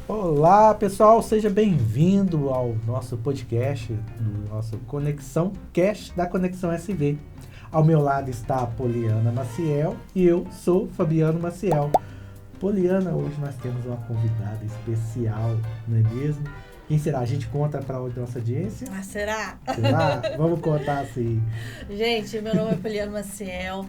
Olá, pessoal, seja bem-vindo ao nosso podcast, do nosso Conexão Cast da Conexão SV. Ao meu lado está a Poliana Maciel e eu sou Fabiano Maciel. Poliana, hoje nós temos uma convidada especial, não é mesmo? Quem será? A gente conta para a nossa audiência? Mas será? Será? Vamos contar assim. Gente, meu nome é Poliana Maciel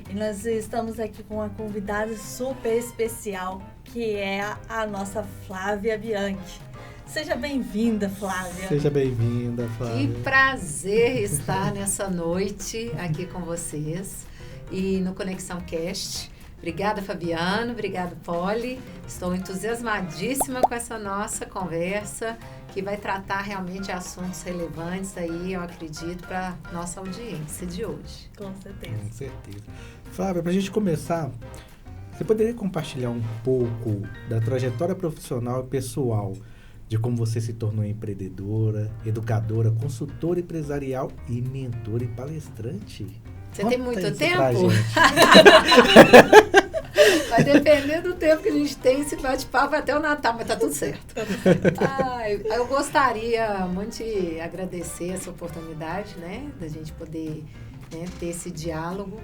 e nós estamos aqui com uma convidada super especial, que é a nossa Flávia Bianchi. Seja bem-vinda, Flávia. Seja bem-vinda, Flávia. Que prazer estar nessa noite aqui com vocês e no Conexão Cast. Obrigada, Fabiano. Obrigada, Poli. Estou entusiasmadíssima com essa nossa conversa, que vai tratar realmente assuntos relevantes aí, eu acredito, para a nossa audiência de hoje. Com certeza. Com certeza. Flávia, para a gente começar, você poderia compartilhar um pouco da trajetória profissional e pessoal, de como você se tornou empreendedora, educadora, consultora empresarial e mentora e palestrante? Você tem muito isso tempo? pra gente. Vai depender do tempo que a gente tem, esse bate-papo até o Natal, mas tá tudo certo. Eu gostaria muito de agradecer essa oportunidade, né, da gente poder, né, ter esse diálogo.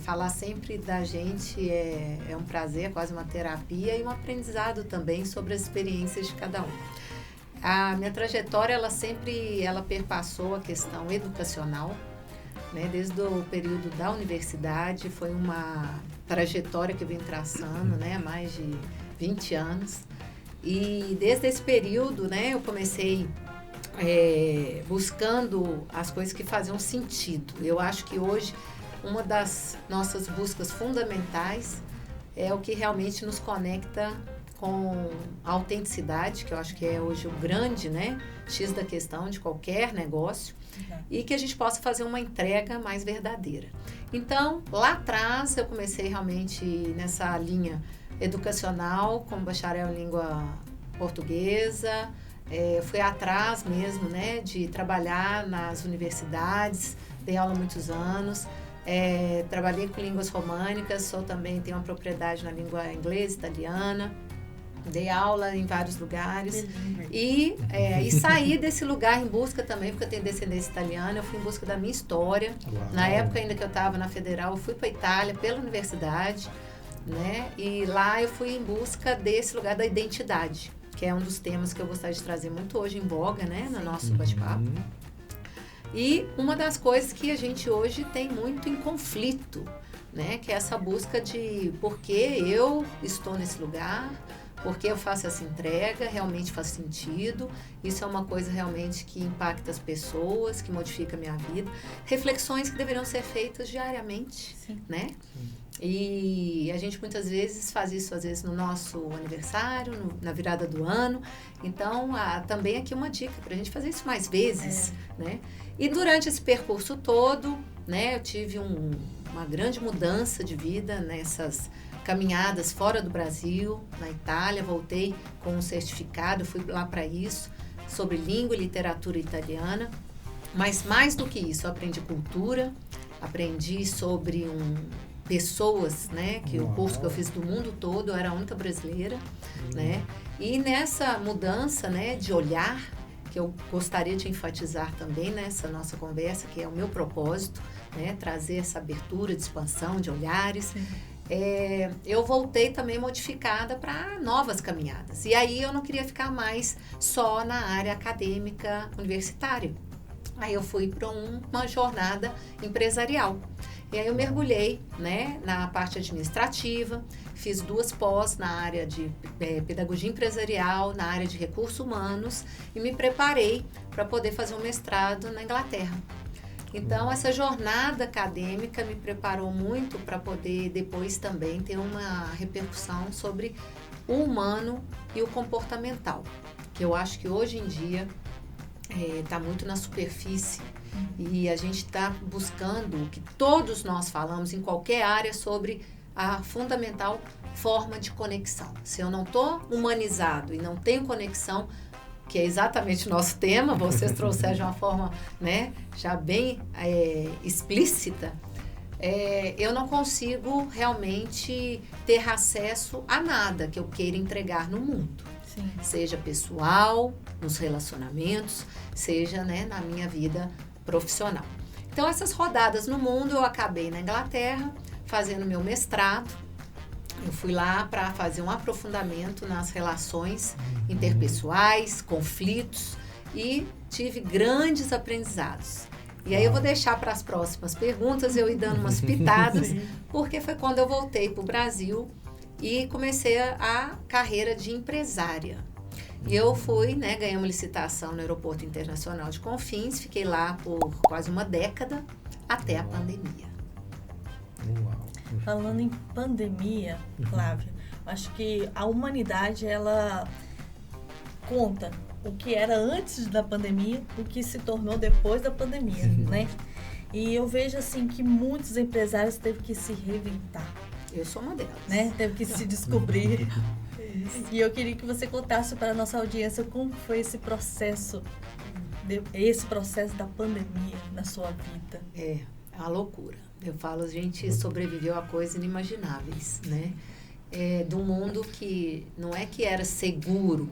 Falar sempre da gente é um prazer, é quase uma terapia e um aprendizado também sobre as experiências de cada um. A minha trajetória, ela perpassou a questão educacional, né, desde o período da universidade. Foi uma trajetória que eu vim traçando, né, há mais de 20 anos. E desde esse período, né, eu comecei buscando as coisas que faziam sentido. Eu acho que hoje uma das nossas buscas fundamentais é o que realmente nos conecta com a autenticidade, que eu acho que é hoje o grande, né, X da questão de qualquer negócio, e que a gente possa fazer uma entrega mais verdadeira. Então, lá atrás, eu comecei realmente nessa linha educacional, como bacharel em língua portuguesa. Fui atrás mesmo, né, de trabalhar nas universidades, dei aula há muitos anos. Trabalhei com línguas românicas, tenho uma propriedade na língua inglesa, italiana. Dei aula em vários lugares e saí desse lugar em busca também, porque eu tenho descendência italiana. Eu fui em busca da minha história. Uau. Na época ainda que eu estava na Federal, eu fui para a Itália pela universidade, né? E lá eu fui em busca desse lugar da identidade, que é um dos temas que eu gostaria de trazer muito hoje em voga, né, no nosso bate-papo. E uma das coisas que a gente hoje tem muito em conflito, né, que é essa busca de por que eu estou nesse lugar, por que eu faço essa entrega, realmente faz sentido. Isso é uma coisa realmente que impacta as pessoas, que modifica a minha vida. Reflexões que deveriam ser feitas diariamente, sim, né? Sim. E a gente muitas vezes faz isso, às vezes no nosso aniversário, na virada do ano. Então, também aqui uma dica para a gente fazer isso mais vezes, né? E durante esse percurso todo, né, eu tive uma grande mudança de vida nessas caminhadas fora do Brasil, na Itália. Voltei com um certificado, fui lá para isso, sobre língua e literatura italiana. Mas mais do que isso, eu aprendi cultura, aprendi sobre pessoas, né, que o curso que eu fiz do mundo todo, eu era a única brasileira, né? E nessa mudança, né, de olhar, que eu gostaria de enfatizar também nessa nossa conversa, que é o meu propósito, né, trazer essa abertura de expansão de olhares. Eu voltei também modificada para novas caminhadas. E aí eu não queria ficar mais só na área acadêmica universitária. Aí eu fui para uma jornada empresarial. E aí eu mergulhei, né, na parte administrativa, fiz 2 pós na área de pedagogia empresarial, na área de recursos humanos, e me preparei para poder fazer um mestrado na Inglaterra. Então, essa jornada acadêmica me preparou muito para poder depois também ter uma repercussão sobre o humano e o comportamental, que eu acho que hoje em dia está muito na superfície. E a gente está buscando o que todos nós falamos em qualquer área sobre a fundamental forma de conexão. Se eu não estou humanizado e não tenho conexão, que é exatamente o nosso tema, vocês trouxeram de uma forma, né, já bem explícita, eu não consigo realmente ter acesso a nada que eu queira entregar no mundo. Sim. Seja pessoal, nos relacionamentos, seja, né, na minha vida profissional. Então, essas rodadas no mundo, eu acabei na Inglaterra, fazendo meu mestrado. Eu fui lá para fazer um aprofundamento nas relações interpessoais, conflitos, e tive grandes aprendizados. E aí eu vou deixar para as próximas perguntas eu ir dando umas pitadas, porque foi quando eu voltei para o Brasil e comecei a carreira de empresária. E eu fui, né, ganhei uma licitação no Aeroporto Internacional de Confins, fiquei lá por quase uma década, até a pandemia. Uau. Falando em pandemia, Flávia, acho que a humanidade, ela conta o que era antes da pandemia, o que se tornou depois da pandemia, né? E eu vejo, assim, que muitos empresários teve que se reinventar. Eu sou uma delas. Né? Teve que se descobrir. E eu queria que você contasse para a nossa audiência como foi esse processo da pandemia na sua vida. É uma loucura. Eu falo, a gente sobreviveu a coisas inimagináveis, né? Do mundo que não é que era seguro,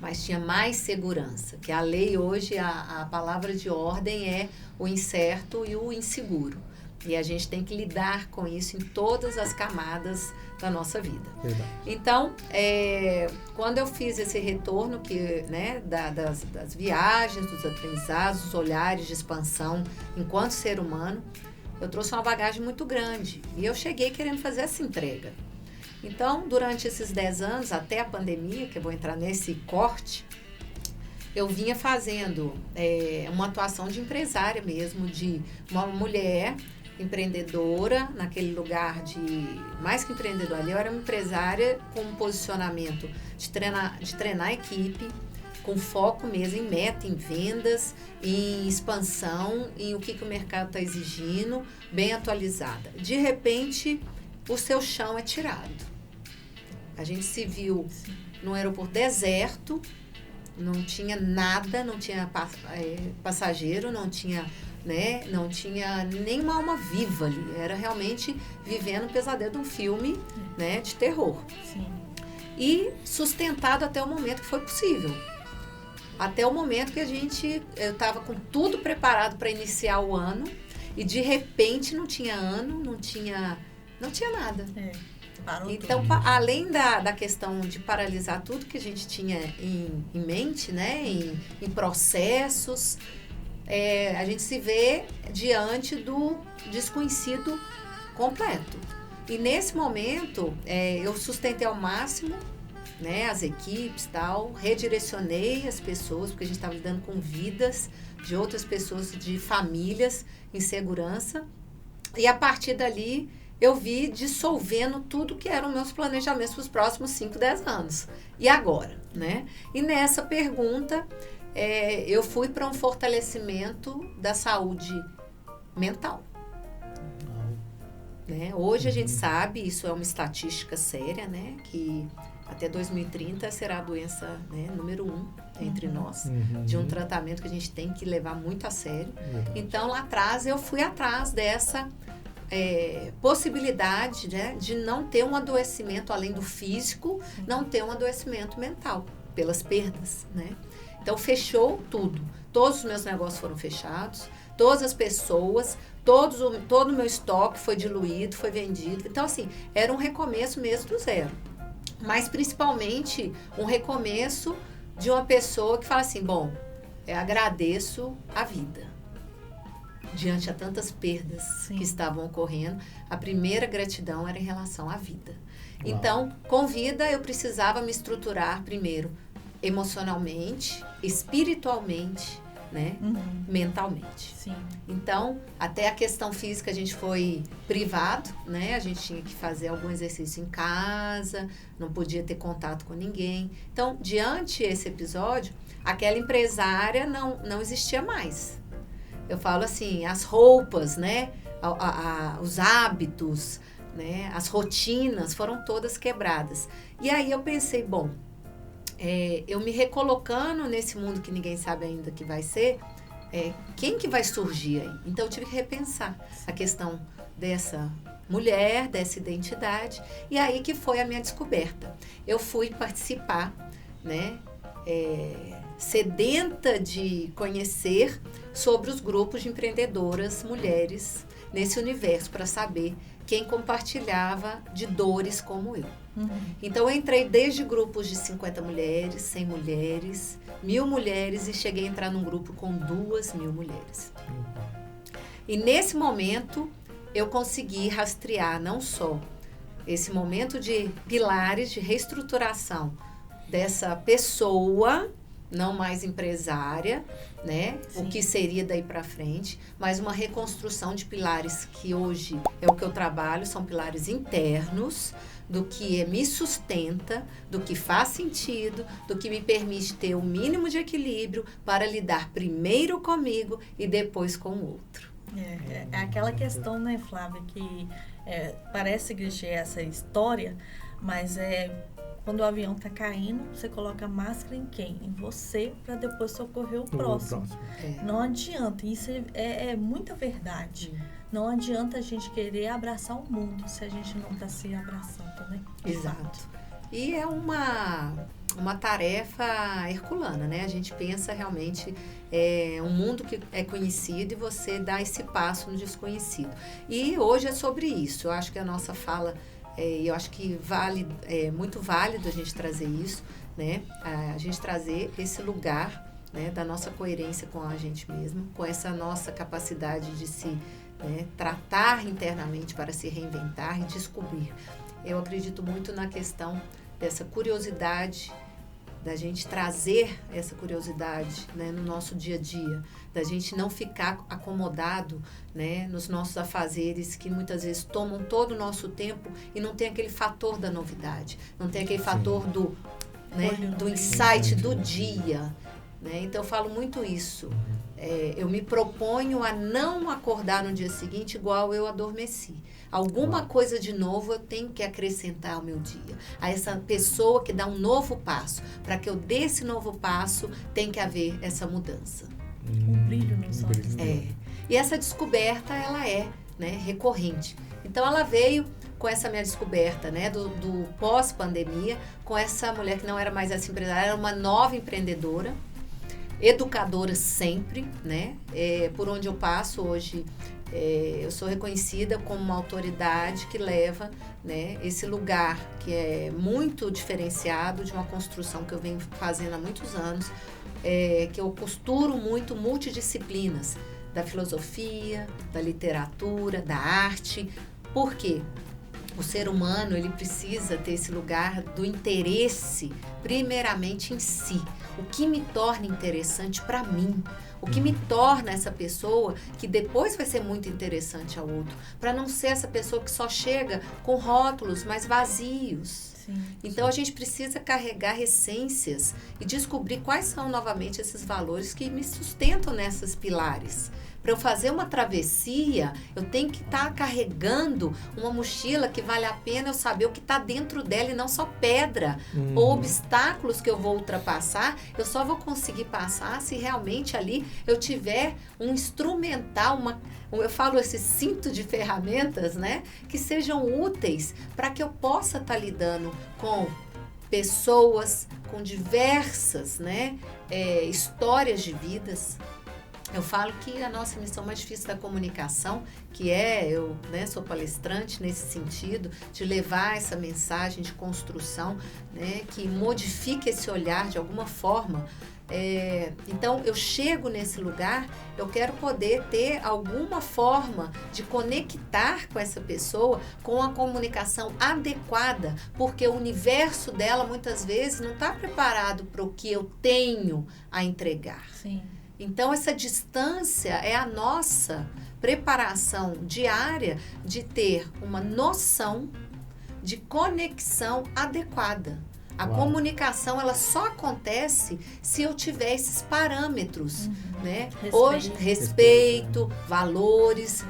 mas tinha mais segurança. Que a lei hoje, a palavra de ordem é o incerto e o inseguro. E a gente tem que lidar com isso em todas as camadas da nossa vida. Verdade. Então, quando eu fiz esse retorno né, das viagens, dos aprendizados, dos olhares de expansão enquanto ser humano, eu trouxe uma bagagem muito grande. E eu cheguei querendo fazer essa entrega. Então, durante esses 10 anos, até a pandemia, que eu vou entrar nesse corte, eu vinha fazendo uma atuação de empresária mesmo, de uma mulher empreendedora, naquele lugar de, mais que empreendedora, eu era uma empresária com um posicionamento de treinar a equipe, com foco mesmo em meta, em vendas, em expansão, em o que o mercado está exigindo, bem atualizada. De repente, o seu chão é tirado. A gente se viu no aeroporto deserto, não tinha nada, não tinha passageiro, não tinha, né, não tinha nem uma alma viva ali. Era realmente vivendo o pesadelo de um filme, né, de terror. Sim. E sustentado até o momento que foi possível. Até o momento que eu estava com tudo preparado para iniciar o ano e de repente não tinha ano, não tinha nada. Parou então, tudo. Além da questão de paralisar tudo que a gente tinha em mente, né, em processos, a gente se vê diante do desconhecido completo. E nesse momento, eu sustentei ao máximo, né, as equipes, tal, redirecionei as pessoas, porque a gente estava lidando com vidas de outras pessoas, de famílias em segurança. E a partir dali, eu vi dissolvendo tudo que eram meus planejamentos para os próximos 5, 10 anos. E agora, né? E nessa pergunta, eu fui para um fortalecimento da saúde mental. Né? Hoje a gente sabe, isso é uma estatística séria, né? Que até 2030 será a doença, né, número 1 entre nós, de um tratamento que a gente tem que levar muito a sério. Então, lá atrás, eu fui atrás dessa possibilidade, né, de não ter um adoecimento além do físico, não ter um adoecimento mental, pelas perdas, né? Então, fechou tudo. Todos os meus negócios foram fechados, todas as pessoas, todo o meu estoque foi diluído, foi vendido. Então, assim, era um recomeço mesmo do zero. Mas, principalmente, um recomeço de uma pessoa que fala assim, bom, agradeço a vida. Diante a tantas perdas que estavam ocorrendo, a primeira gratidão era em relação à vida. Uau. Então, com vida, eu precisava me estruturar primeiro emocionalmente, espiritualmente, né? Mentalmente. Sim. Então, até a questão física a gente foi privado, né? A gente tinha que fazer algum exercício em casa, não podia ter contato com ninguém. Então, diante desse episódio, aquela empresária não existia mais. Eu falo assim, as roupas, né? Os hábitos, né? As rotinas foram todas quebradas. E aí eu pensei, bom, eu me recolocando nesse mundo que ninguém sabe ainda que vai ser, quem que vai surgir aí? Então eu tive que repensar a questão dessa mulher, dessa identidade, e aí que foi a minha descoberta. Eu fui participar né, sedenta de conhecer sobre os grupos de empreendedoras mulheres nesse universo, para saber quem compartilhava de dores como eu. Então, eu entrei desde grupos de 50 mulheres, 100 mulheres, 1.000 mulheres, e cheguei a entrar num grupo com 2.000 mulheres. E nesse momento, eu consegui rastrear não só esse momento de pilares de reestruturação dessa pessoa, não mais empresária, né? Sim. O que seria daí para frente, mas uma reconstrução de pilares que hoje é o que eu trabalho, são pilares internos, do que me sustenta, do que faz sentido, do que me permite ter o mínimo de equilíbrio para lidar primeiro comigo e depois com o outro. É aquela questão, né, Flávia, que parece clichê essa história, mas quando o avião está caindo, você coloca a máscara em quem? Em você, para depois socorrer o próximo. Não adianta, isso é muita verdade. Não adianta a gente querer abraçar o mundo se a gente não está se abraçando, né? Exato. E é uma tarefa herculana, né? A gente pensa realmente um mundo que é conhecido e você dá esse passo no desconhecido. E hoje é sobre isso. Eu acho que a nossa fala, eu acho que é muito válido a gente trazer isso, né? A gente trazer esse lugar, né, da nossa coerência com a gente mesmo, com essa nossa capacidade de se tratar internamente para se reinventar e descobrir. Eu acredito muito na questão dessa curiosidade, da gente trazer essa curiosidade, né, no nosso dia a dia, da gente não ficar acomodado, né, nos nossos afazeres que muitas vezes tomam todo o nosso tempo e não tem aquele fator da novidade, não tem aquele fator do insight do dia. Né? Então, eu falo muito isso. Eu me proponho a não acordar no dia seguinte igual eu adormeci. Alguma coisa de novo eu tenho que acrescentar ao meu dia. A essa pessoa que dá um novo passo. Para que eu dê esse novo passo, tem que haver essa mudança. Um brilho nos olhos. E essa descoberta, ela né, recorrente. Então, ela veio com essa minha descoberta, né, do pós-pandemia, com essa mulher que não era mais essa empresária, era uma nova empreendedora, educadora sempre, né? Por onde eu passo hoje, eu sou reconhecida como uma autoridade que leva, né, esse lugar que é muito diferenciado de uma construção que eu venho fazendo há muitos anos, que eu costuro muito multidisciplinas, da filosofia, da literatura, da arte. Por quê? O ser humano, ele precisa ter esse lugar do interesse, primeiramente em si. O que me torna interessante para mim. O que me torna essa pessoa que depois vai ser muito interessante ao outro. Para não ser essa pessoa que só chega com rótulos mais vazios. Então, a gente precisa carregar essências e descobrir quais são novamente esses valores que me sustentam nesses pilares. Para eu fazer uma travessia, eu tenho que estar carregando uma mochila que vale a pena eu saber o que está dentro dela e não só pedra ou obstáculos que eu vou ultrapassar. Eu só vou conseguir passar se realmente ali eu tiver um instrumental, eu falo esse cinto de ferramentas, né, que sejam úteis para que eu possa estar lidando com pessoas, com diversas, né, histórias de vidas. Eu falo que a nossa missão mais difícil da comunicação, que eu, né, sou palestrante nesse sentido, de levar essa mensagem de construção, né, que modifique esse olhar de alguma forma. Então, eu chego nesse lugar, eu quero poder ter alguma forma de conectar com essa pessoa com a comunicação adequada, porque o universo dela, muitas vezes, não está preparado para o que eu tenho a entregar. Sim. Então, essa distância é a nossa preparação diária de ter uma noção de conexão adequada. A comunicação, ela só acontece se eu tiver esses parâmetros, né? Hoje, respeito, valores,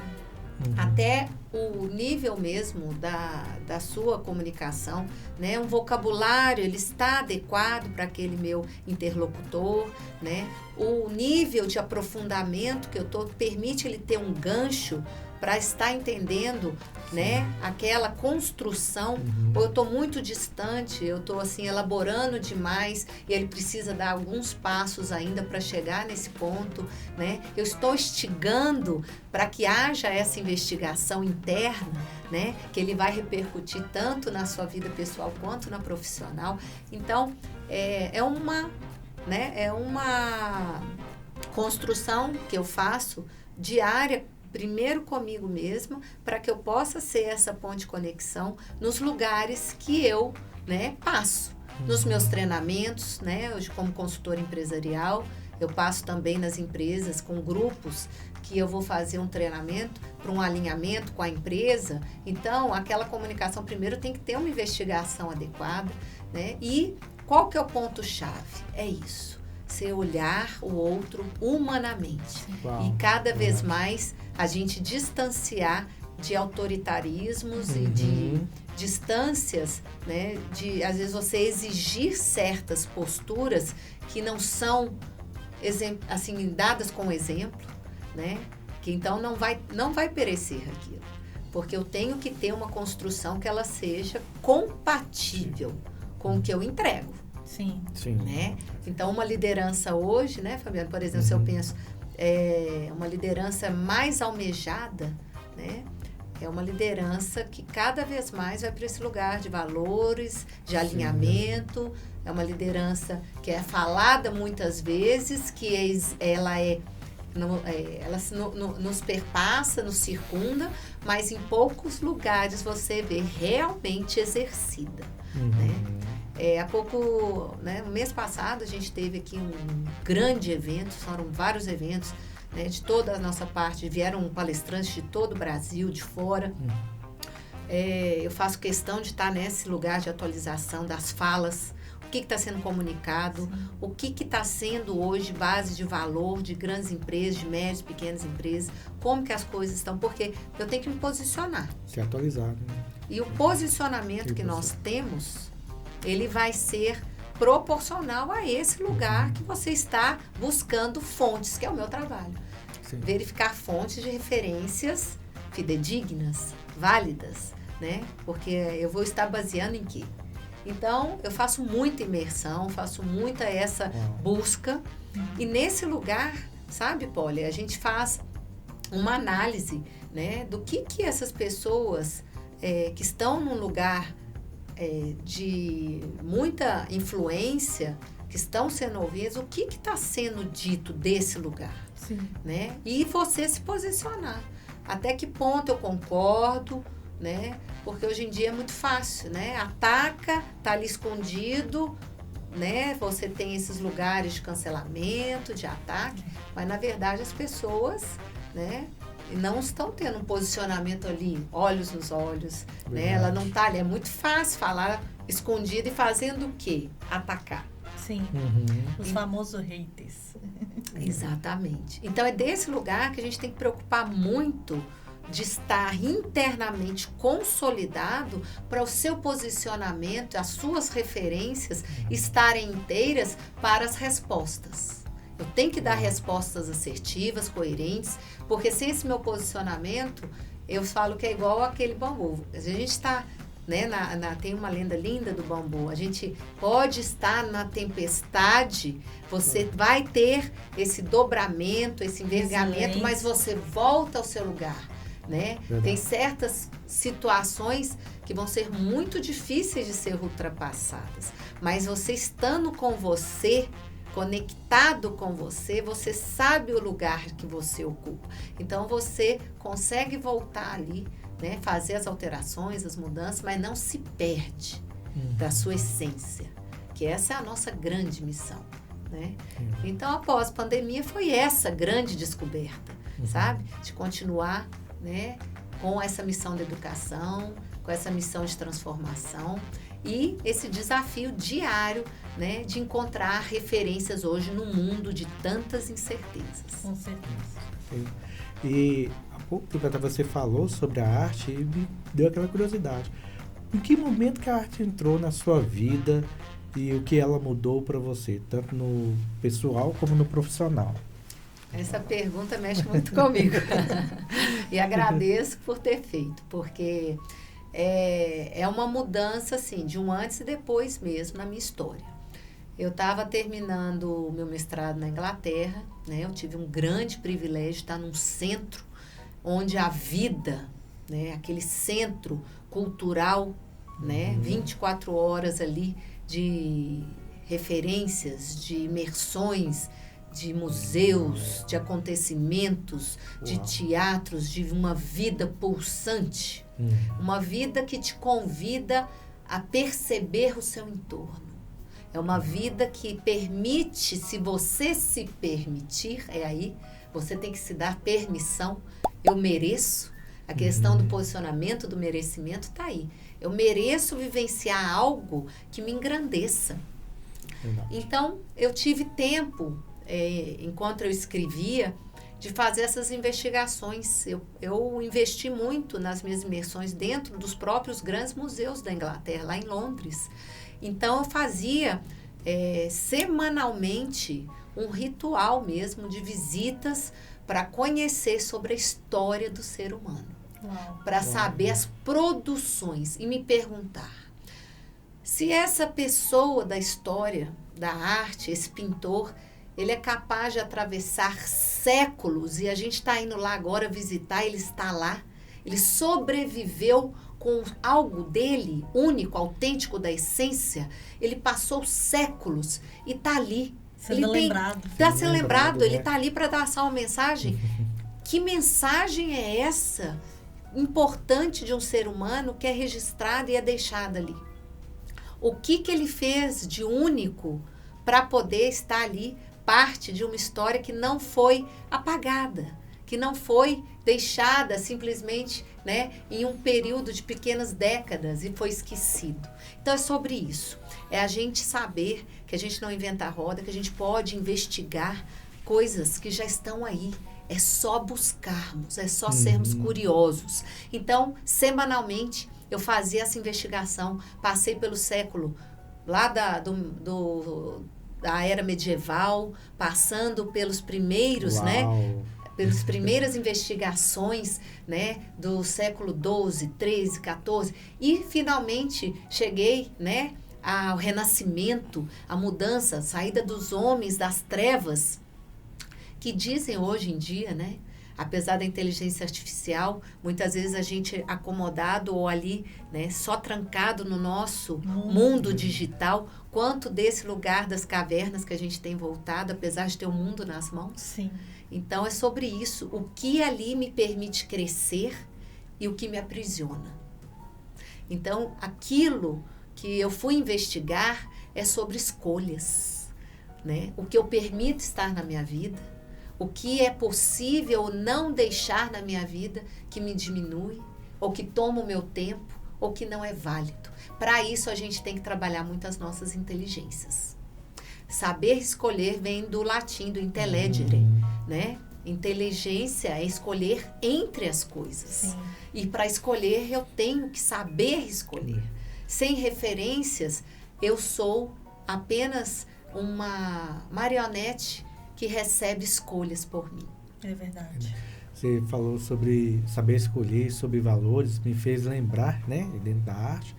até o nível mesmo da sua comunicação, né? Um vocabulário, ele está adequado para aquele meu interlocutor, né? O nível de aprofundamento que eu tô permite ele ter um gancho, para estar entendendo, né, aquela construção, ou eu estou muito distante, eu estou assim elaborando demais e ele precisa dar alguns passos ainda para chegar nesse ponto, né? Eu estou instigando para que haja essa investigação interna, né, que ele vai repercutir tanto na sua vida pessoal quanto na profissional. Então, é uma construção que eu faço diária, primeiro comigo mesma, para que eu possa ser essa ponte de conexão nos lugares que eu, né, passo. Nos meus treinamentos, né, hoje como consultora empresarial, eu passo também nas empresas com grupos que eu vou fazer um treinamento para um alinhamento com a empresa. Então, aquela comunicação primeiro tem que ter uma investigação adequada, né? E qual que é o ponto-chave? É isso. Você olhar o outro humanamente. Uau. E cada vez mais a gente distanciar de autoritarismos e de distâncias, né? De, às vezes, você exigir certas posturas que não são assim, dadas com exemplo, né? Que então não vai perecer aquilo. Porque eu tenho que ter uma construção que ela seja compatível com o que eu entrego. Sim. Né? Então, uma liderança hoje, né, Fabiano, por exemplo, se eu penso uma liderança mais almejada, né, é uma liderança que cada vez mais vai para esse lugar de valores, de alinhamento, é uma liderança que é falada muitas vezes, que ela nos perpassa, nos circunda, mas em poucos lugares você vê realmente exercida, né? Há pouco, né, no mês passado, a gente teve aqui um grande evento, foram vários eventos, né, de toda a nossa parte, vieram palestrantes de todo o Brasil, de fora. Eu faço questão de estar nesse lugar de atualização das falas, o que está sendo comunicado, o que está sendo hoje base de valor de grandes empresas, de médias, pequenas empresas, como que as coisas estão, porque eu tenho que me posicionar. Se atualizar, né? E o posicionamento que nós temos, ele vai ser proporcional a esse lugar que você está buscando fontes, que é o meu trabalho. Sim. Verificar fontes de referências fidedignas, válidas, né? Porque eu vou estar baseando em quê? Então, eu faço muita imersão, faço muita essa busca. E nesse lugar, sabe, Polly, a gente faz uma análise, né, do que essas pessoas que estão num lugar de muita influência, que estão sendo ouvidas, o que está sendo dito desse lugar, né? E você se posicionar. Até que ponto eu concordo, né? Porque hoje em dia é muito fácil, né? Ataca, tá ali escondido, né? Você tem esses lugares de cancelamento, de ataque, mas na verdade as pessoas, né, não estão tendo um posicionamento ali, olhos nos olhos, né? Ela não tá ali, é muito fácil falar escondido e fazendo o quê? Atacar. Sim, os famosos haters. Exatamente. Então é desse lugar que a gente tem que preocupar muito de estar internamente consolidado para o seu posicionamento, as suas referências estarem inteiras para as respostas. Eu tenho que dar respostas assertivas, coerentes, porque sem esse meu posicionamento, eu falo que é igual aquele bambu. A gente está, né, tem uma lenda linda do bambu. A gente pode estar na tempestade, você vai ter esse dobramento, esse envergamento, mas você volta ao seu lugar. Né? Tem certas situações que vão ser muito difíceis de ser ultrapassadas, mas você estando com você, conectado com você, você sabe o lugar que você ocupa. Então você consegue voltar ali, né? Fazer as alterações, as mudanças, mas não se perde da sua essência, que essa é a nossa grande missão, né? Então, após a pandemia, foi essa grande descoberta, sabe? De continuar, né, com essa missão de educação, com essa missão de transformação e esse desafio diário, né, de encontrar referências hoje no mundo de tantas incertezas. Com certeza. Sim. E há pouco tempo até você falou sobre a arte e me deu aquela curiosidade. Em que momento que a arte entrou na sua vida e o que ela mudou para você, tanto no pessoal como no profissional? Essa pergunta mexe muito comigo. E agradeço por ter feito, porque é uma mudança, assim, de um antes e depois mesmo na minha história. Eu estava terminando o meu mestrado na Inglaterra, né? Eu tive um grande privilégio de estar num centro onde a vida, né? Aquele centro cultural, né? 24 horas ali de referências, de imersões, de museus, de acontecimentos, de teatros, de uma vida pulsante. Uma vida que te convida a perceber o seu entorno. É uma vida que permite, se você se permitir, você tem que se dar permissão. Eu mereço. A questão do posicionamento, do merecimento está aí. Eu mereço vivenciar algo que me engrandeça. Verdade. Então, eu tive tempo, enquanto eu escrevia, de fazer essas investigações. Eu investi muito nas minhas imersões dentro dos próprios grandes museus da Inglaterra, lá em Londres. Então, eu fazia semanalmente um ritual mesmo de visitas para conhecer sobre a história do ser humano. Para saber as produções e me perguntar se essa pessoa da história, da arte, esse pintor, ele é capaz de atravessar séculos e a gente está indo lá agora visitar, ele está lá, ele sobreviveu com algo dele, único, autêntico, da essência, ele passou séculos e está ali. Sendo lembrado. Está sendo lembrado, né? ele está ali para dar uma mensagem. Que mensagem é essa importante de um ser humano que é registrada e é deixada ali? O que ele fez de único para poder estar ali, parte de uma história que não foi apagada, que não foi deixada simplesmente, né, em um período de pequenas décadas e foi esquecido. Então é sobre isso. É a gente saber que a gente não inventa a roda, que a gente pode investigar coisas que já estão aí. É só buscarmos, é só sermos curiosos. Então, semanalmente, eu fazia essa investigação, passei pelo século lá da era medieval, passando pelos primeiros, né? Pelas primeiras investigações, né, do século XII, XIII, XIV, e finalmente cheguei, né, ao Renascimento, a mudança, a saída dos homens das trevas, que dizem hoje em dia, né, apesar da inteligência artificial, muitas vezes a gente acomodado ou ali, né, só trancado no nosso mundo digital, quanto desse lugar das cavernas que a gente tem voltado, apesar de ter o mundo nas mãos. Sim. Então, é sobre isso. O que ali me permite crescer e o que me aprisiona. Então, aquilo que eu fui investigar é sobre escolhas, né? O que eu permito estar na minha vida, o que é possível não deixar na minha vida que me diminui, ou que toma o meu tempo, ou que não é válido. Para isso, a gente tem que trabalhar muito as nossas inteligências. Saber escolher vem do latim, do intellegere, né? Inteligência é escolher entre as coisas. Sim. E para escolher, eu tenho que saber escolher. Sem referências, eu sou apenas uma marionete que recebe escolhas por mim. É verdade. Você falou sobre saber escolher, sobre valores, me fez lembrar, né, dentro da arte,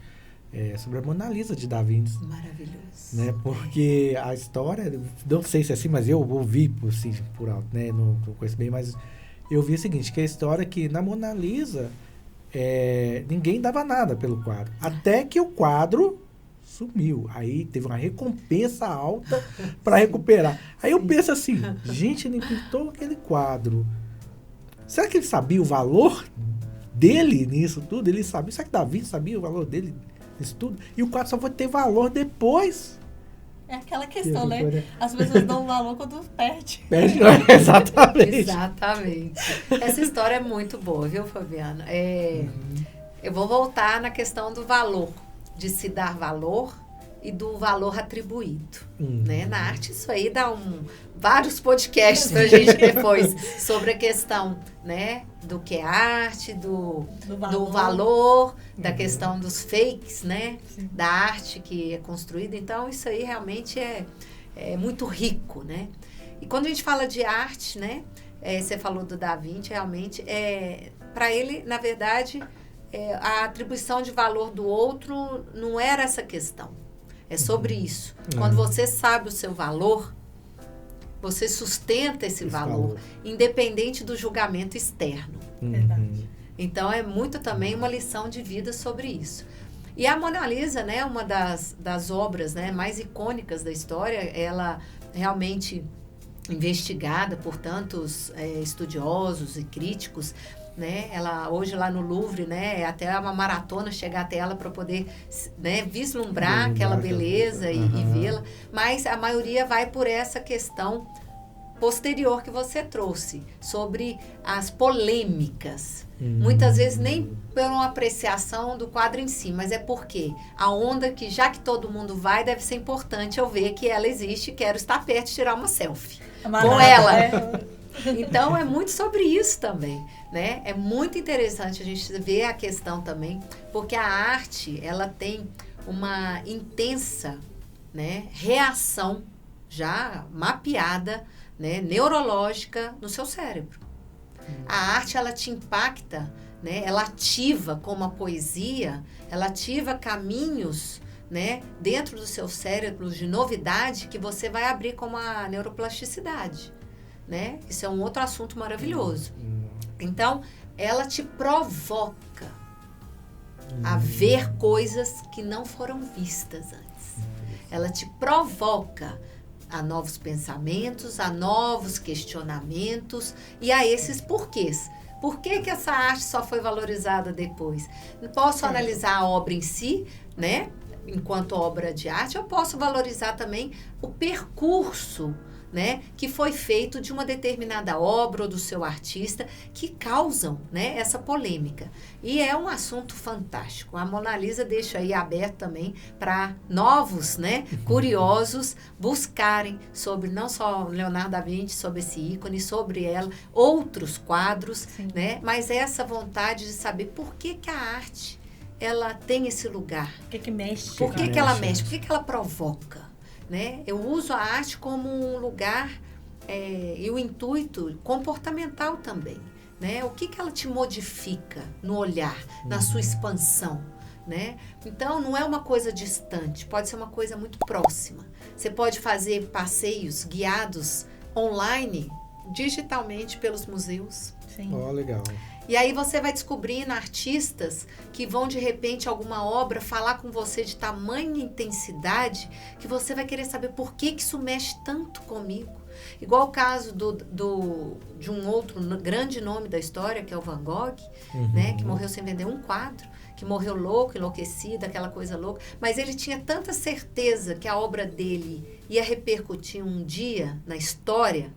sobre a Mona Lisa de Da Vinci. Maravilhoso. Né, porque a história, não sei se é assim, mas eu ouvi assim, por alto, né, não conheço bem, mas eu vi o seguinte, que a história é que na Mona Lisa ninguém dava nada pelo quadro, até que o quadro sumiu. Aí teve uma recompensa alta para recuperar. Aí eu penso assim, gente, ele pintou aquele quadro. Será que ele sabia o valor dele nisso tudo? Ele sabia. Será que Davi sabia o valor dele nisso tudo? E o quadro só vai ter valor depois. É aquela questão, né? As pessoas dão valor quando perde. Perde, exatamente. Exatamente. Essa história é muito boa, viu, Fabiana? Eu vou voltar na questão do valor, de se dar valor e do valor atribuído, né? Na arte isso aí dá vários podcasts pra gente depois sobre a questão, né, do que é arte, do valor, da questão dos fakes, né? Sim. Da arte que é construída. Então isso aí realmente é muito rico, né? E quando a gente fala de arte, né? Você falou do Da Vinci, realmente, para ele, na verdade, a atribuição de valor do outro não era essa questão. É sobre isso. Quando você sabe o seu valor, você sustenta esse valor, independente do julgamento externo. Verdade. Então, é muito também uma lição de vida sobre isso. E a Mona Lisa, né, uma das obras, né, mais icônicas da história, ela realmente investigada por tantos estudiosos e críticos, né? Ela hoje lá no Louvre, né, é até uma maratona chegar até ela para poder, né, vislumbrar aquela beleza e vê-la, mas a maioria vai por essa questão posterior que você trouxe, sobre as polêmicas. Muitas vezes nem por uma apreciação do quadro em si, mas é porque a onda que, já que todo mundo vai, deve ser importante eu ver que ela existe e quero estar perto e tirar uma selfie com ela. Então, é muito sobre isso também, né? É muito interessante a gente ver a questão também, porque a arte, ela tem uma intensa, né, reação já mapeada, né, neurológica no seu cérebro. A arte, ela te impacta, né? Ela ativa, como a poesia, ela ativa caminhos, né, dentro do seu cérebro de novidade que você vai abrir como a neuroplasticidade, né? Isso é um outro assunto maravilhoso. Então, ela te provoca a ver coisas que não foram vistas antes. Ela te provoca a novos pensamentos, a novos questionamentos e a esses porquês. Por que que essa arte só foi valorizada depois? Não posso analisar a obra em si, né? Enquanto obra de arte, eu posso valorizar também o percurso, né, que foi feito de uma determinada obra ou do seu artista, que causam, né, essa polêmica. E é um assunto fantástico. A Mona Lisa deixa aí aberto também para novos, né, curiosos buscarem sobre não só Leonardo da Vinci, sobre esse ícone, sobre ela, outros quadros, né, mas essa vontade de saber por que que a arte ela tem esse lugar. Por que mexe? Por que ela mexe? Por que ela provoca? Né? Eu uso a arte como um lugar e o intuito comportamental também. Né? O que ela te modifica no olhar, na sua expansão? Né? Então, não é uma coisa distante, pode ser uma coisa muito próxima. Você pode fazer passeios guiados online, digitalmente pelos museus. Sim. Ó, legal. E aí você vai descobrindo artistas que vão, de repente, alguma obra falar com você de tamanha intensidade que você vai querer saber por que que isso mexe tanto comigo. Igual o caso de um outro grande nome da história, que é o Van Gogh, né, que morreu sem vender um quadro, que morreu louco, enlouquecido, aquela coisa louca. Mas ele tinha tanta certeza que a obra dele ia repercutir um dia na história.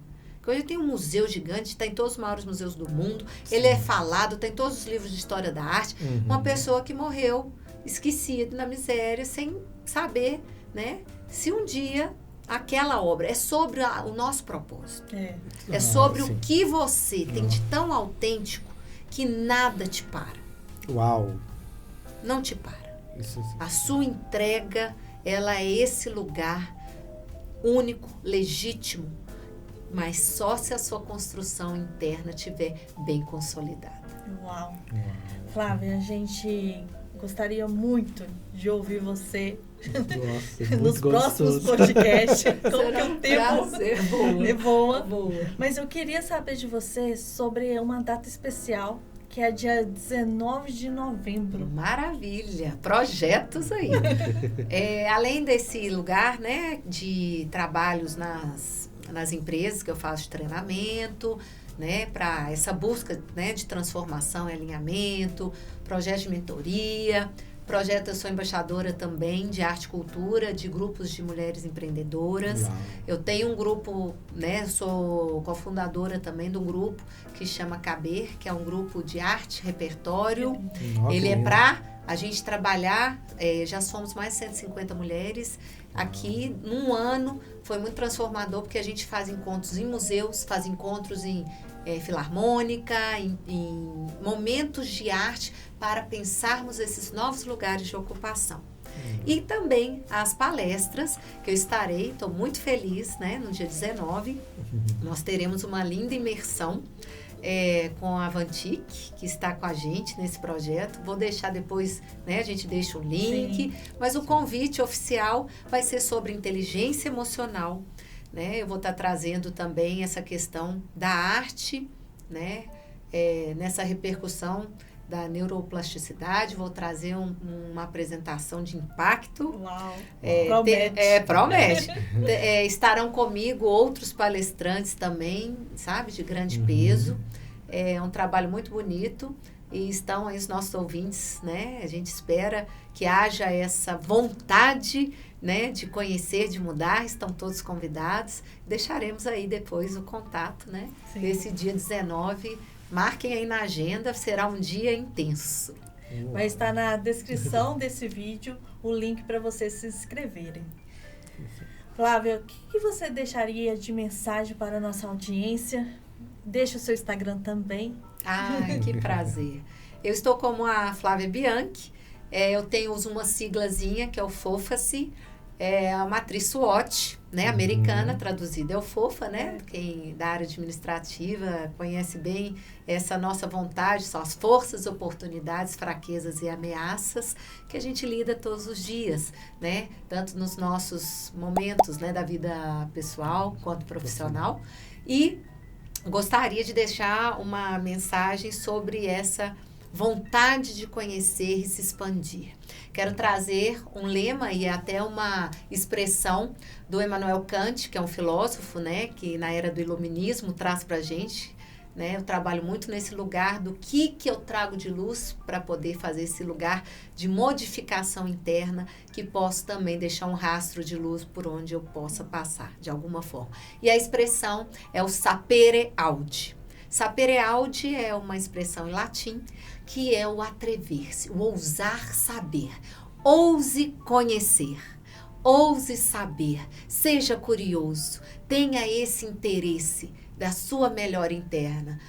Hoje tem um museu gigante, está em todos os maiores museus do mundo. Sim. Ele é falado, tem todos os livros de história da arte. Uma pessoa que morreu esquecido, na miséria, sem saber, né, se um dia aquela obra é sobre o nosso propósito. É sobre o que você tem de tão autêntico que nada te para. Uau! Não te para. Isso. A sua entrega, ela é esse lugar único, legítimo, mas só se a sua construção interna estiver bem consolidada. Uau! Flávia, a gente gostaria muito de ouvir você nos próximos podcasts. Como que o tempo voa. Mas eu queria saber de você sobre uma data especial, que é dia 19 de novembro. Maravilha! Projetos aí. Além desse lugar, né, de trabalhos nas empresas que eu faço de treinamento, né, para essa busca, né, de transformação e alinhamento, projeto de mentoria, eu sou embaixadora também de arte e cultura, de grupos de mulheres empreendedoras. Uau. Eu tenho um grupo, né, sou cofundadora também de um grupo que chama Caber, que é um grupo de arte, repertório. Ele é para a gente trabalhar, já somos mais de 150 mulheres. Aqui, num ano, foi muito transformador, porque a gente faz encontros em museus, faz encontros em filarmônica, em momentos de arte, para pensarmos esses novos lugares de ocupação. E também as palestras que eu estarei, estou muito feliz, né? No dia 19, nós teremos uma linda imersão com a Avantic, que está com a gente nesse projeto. Vou deixar depois, né? A gente deixa o link, mas o convite oficial vai ser sobre inteligência emocional, né? Eu vou estar trazendo também essa questão da arte, né? Nessa repercussão da neuroplasticidade, vou trazer uma apresentação de impacto. Uau! Promete. Estarão comigo outros palestrantes também, sabe, de grande peso. É um trabalho muito bonito e estão aí os nossos ouvintes, né? A gente espera que haja essa vontade, né, de conhecer, de mudar. Estão todos convidados. Deixaremos aí depois o contato, né? Sim. Desse dia 19. Marquem aí na agenda, será um dia intenso. Vai estar na descrição desse vídeo o link para vocês se inscreverem. Flávia, o que você deixaria de mensagem para a nossa audiência? Deixa o seu Instagram também. Que prazer. Eu estou como a Flávia Bianchi. Eu uso uma siglazinha que é o FOFA-se. É a matriz SWOT, né, americana, traduzida é o FOFA, né? Quem da área administrativa conhece bem essa nossa vontade, são as forças, oportunidades, fraquezas e ameaças que a gente lida todos os dias, né? Tanto nos nossos momentos, né, da vida pessoal quanto profissional. E gostaria de deixar uma mensagem sobre essa vontade de conhecer e se expandir. Quero trazer um lema e até uma expressão do Immanuel Kant, que é um filósofo, né, que na era do iluminismo traz para a gente, né, eu trabalho muito nesse lugar do que eu trago de luz para poder fazer esse lugar de modificação interna, que posso também deixar um rastro de luz por onde eu possa passar, de alguma forma. E a expressão é o sapere aude. Sapere aude é uma expressão em latim que é o atrever-se, o ousar saber. Ouse conhecer, ouse saber, seja curioso, tenha esse interesse da sua melhor interna,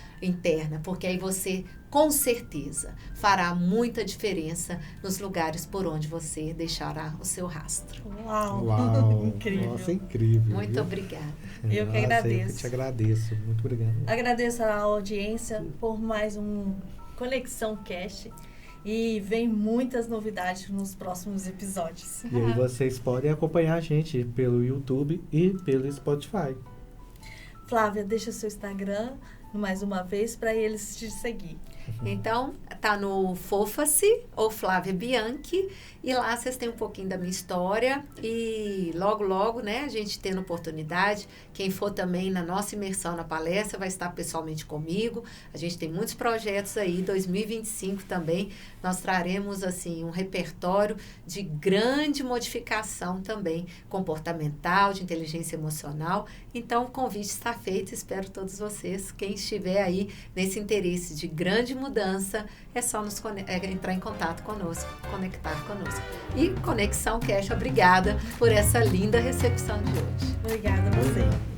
porque aí você, com certeza, fará muita diferença nos lugares por onde você deixará o seu rastro. Uau! Incrível. Nossa, incrível. Muito viu? obrigada. Eu que agradeço. Eu te agradeço. Muito obrigado. Agradeço a audiência por mais um Conexão Cast. E vem muitas novidades nos próximos episódios. E aí vocês podem acompanhar a gente pelo YouTube e pelo Spotify. Flávia, deixa seu Instagram mais uma vez para eles te seguir. Então, tá no Fofa-se ou Flávia Bianchi, e lá vocês têm um pouquinho da minha história e logo, né, a gente tendo oportunidade, quem for também na nossa imersão na palestra vai estar pessoalmente comigo. A gente tem muitos projetos aí, 2025 também, nós traremos assim um repertório de grande modificação também, comportamental, de inteligência emocional. Então, o convite está feito, espero todos vocês, quem estiver aí nesse interesse de grande mudança, é só entrar em contato conosco, conectar conosco. E Conexão Cash, obrigada por essa linda recepção de hoje. Obrigada a você.